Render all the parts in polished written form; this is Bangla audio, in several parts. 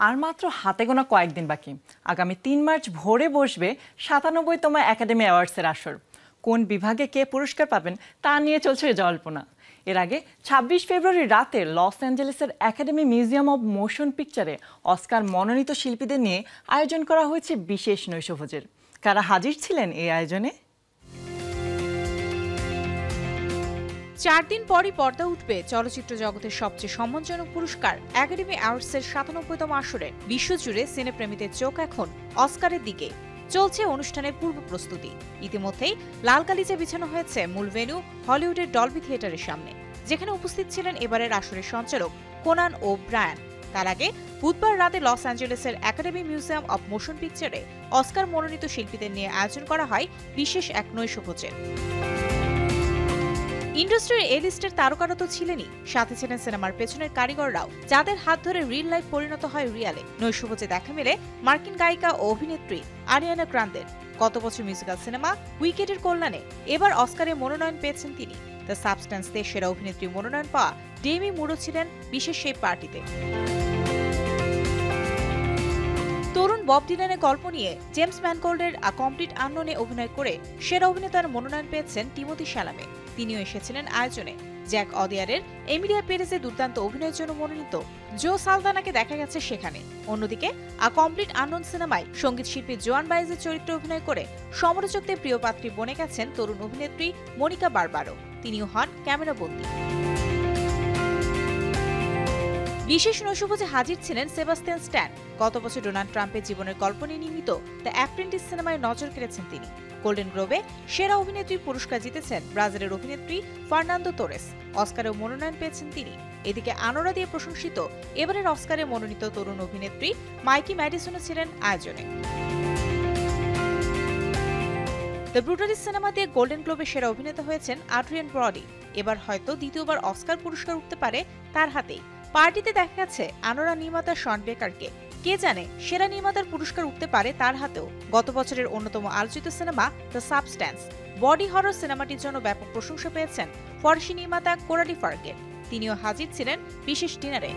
আর মাত্র হাতে গোনা কয়েকদিন বাকি। আগামী ৩ মার্চ ভোরে বসবে ৯৭তম একাডেমি অ্যাওয়ার্ডসের আসর। কোন বিভাগে কে পুরস্কার পাবেন তা নিয়ে চলছে জল্পনা। এর আগে ২৬ ফেব্রুয়ারি রাতে লস অ্যাঞ্জেলেসের একাডেমি মিউজিয়াম অব মোশন পিকচারে অস্কার মনোনীত শিল্পীদের নিয়ে আয়োজন করা হয়েছে বিশেষ নৈশভোজের। কারা হাজির ছিলেন এই আয়োজনে? ৪ দিন পরই পর্দা উঠবে চলচ্চিত্র জগতের সবচেয়ে সম্মানজনক পুরস্কার একাডেমি অ্যাওয়ার্ডসের ৯৭তম আসরে। বিশ্বজুড়ে সিনেপ্রেমীদের চোখ এখন অস্কারের দিকে। চলছে অনুষ্ঠানের পূর্ব প্রস্তুতি। ইতিমধ্যেই লাল গালিচা বিছানো হয়েছে মূল ভেন্যু হলিউডের ডলবি থিয়েটারের সামনে, যেখানে উপস্থিত ছিলেন এবারের আসরের সঞ্চালক কোনান ও ব্রায়ান। তার আগে বুধবার রাতে লস অ্যাঞ্জেলেসের একাডেমি মিউজিয়াম অব মোশন পিকচারে অস্কার মনোনীত শিল্পীদের নিয়ে আয়োজন করা হয় বিশেষ এক নৈশভোজের। ইন্ডাস্ট্রির এ লিস্টের তারকারা তো ছিলেনই, সাথে ছিলেন সিনেমার পেছনের কারিগররাও, যাদের হাত ধরে রিল লাইফ পরিণত হয় রিয়ালে। নৈশভোজে দেখা মেলে মার্কিন গায়িকা ও অভিনেত্রী আরিয়ানা গ্রান্দের। গত বছর মিউজিক্যাল সিনেমা উইকেটের কল্যাণে এবার অস্কারে মনোনয়ন পেয়েছেন তিনি। দ্য সাবস্ট্যান্স দিয়ে সেরা অভিনেত্রী মনোনয়ন পাওয়া ডেমি মুরও ছিলেন বিশেষ সেই পার্টিতে। তরুণ বব ডিলানের গল্প নিয়ে জেমস ম্যানগোল্ডের আ কমপ্লিট আননোনে অভিনয় করে সেরা অভিনেতার মনোনয়ন পেয়েছেন টিমোথি শ্যালামে। তিনিও এসেছিলেন আয়োজনে। জ্যাক অদিয়ারের এমিলিয়া পেরেজের দুর্দান্ত অভিনয়ের জন্য মনোনীত জো সালদানাকে দেখা গেছে সেখানে। অন্যদিকে আ কমপ্লিট আননোন সিনেমায় সঙ্গীত শিল্পী জোয়ান বাইজের চরিত্রে অভিনয় করে সমালোচকদের প্রিয় পাত্রী বনে গেছেন তরুণ অভিনেত্রী মনিকা বারবারো। তিনিও হন ক্যামেরাবন্দী। বিশেষ নৈশভোজে হাজির ছিলেন সেবাস্টিয়ান স্ট্যান। গত বছর ডোনাল্ড ট্রাম্পের জীবনের গল্প নিয়ে নির্মিত দ্য অ্যাপ্রেন্টিস সিনেমায় নজর কেড়েছেন তিনি। গোল্ডেন গ্লোবে সেরা অভিনেত্রী পুরস্কার জিতেছেন ব্রাজিলের অভিনেত্রী ফার্নান্দো তোরেস। অস্কারেও মনোনয়ন পেয়েছেন তিনি। এদিকে আনোরা দিয়ে প্রশংসিত এবারের অস্কারে মনোনীত তরুণ অভিনেত্রী মাইকি ম্যাডিসনও ছিলেন আয়োজনে। দ্য ব্রুটালিস্ট সিনেমা দিয়ে গোল্ডেন গ্লোবে সেরা অভিনেতা হয়েছেন আড্রিয়ান ব্রডি। এবার হয়তো দ্বিতীয়বার অস্কার পুরস্কার উঠতে পারে তার হাতেই। পার্টিতে দেখা গেছে আনোরা নির্মাতা শন বেকারকে। কে জানে সেরা নির্মাতার পুরস্কার উঠতে পারে তার হাতেও। গত বছরের অন্যতম আলোচিত cinema the substance body horror সিনেমাটির জন্য ব্যাপক প্রশংসা পেয়েছেন ফরাসি নির্মাতা কোরাডি ফার্কেট। তিনিও হাজির ছিলেন বিশেষ ডিনারে।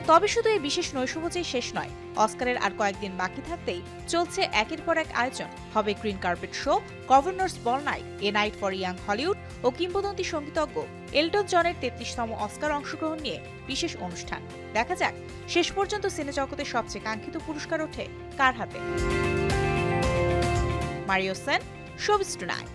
তবে শুধু এই বিশেষ নৈশভোজেই শেষ নয়। অস্কারের আর কয়েকদিন বাকি থাকতেই চলছে একের পর এক আয়োজন। হবে green carpet show, governors ball night, a night for young Hollywood ও কিংবদন্তি সঙ্গীতজ্ঞ এলটন জনের ৩৩তম অস্কার অংশগ্রহণ নিয়ে বিশেষ অনুষ্ঠান। দেখা যাক শেষ পর্যন্ত সিনে জগতের সবচেয়ে কাঙ্ক্ষিত পুরস্কার ওঠে কার হাতে। Mario Sen, showbiz tonight.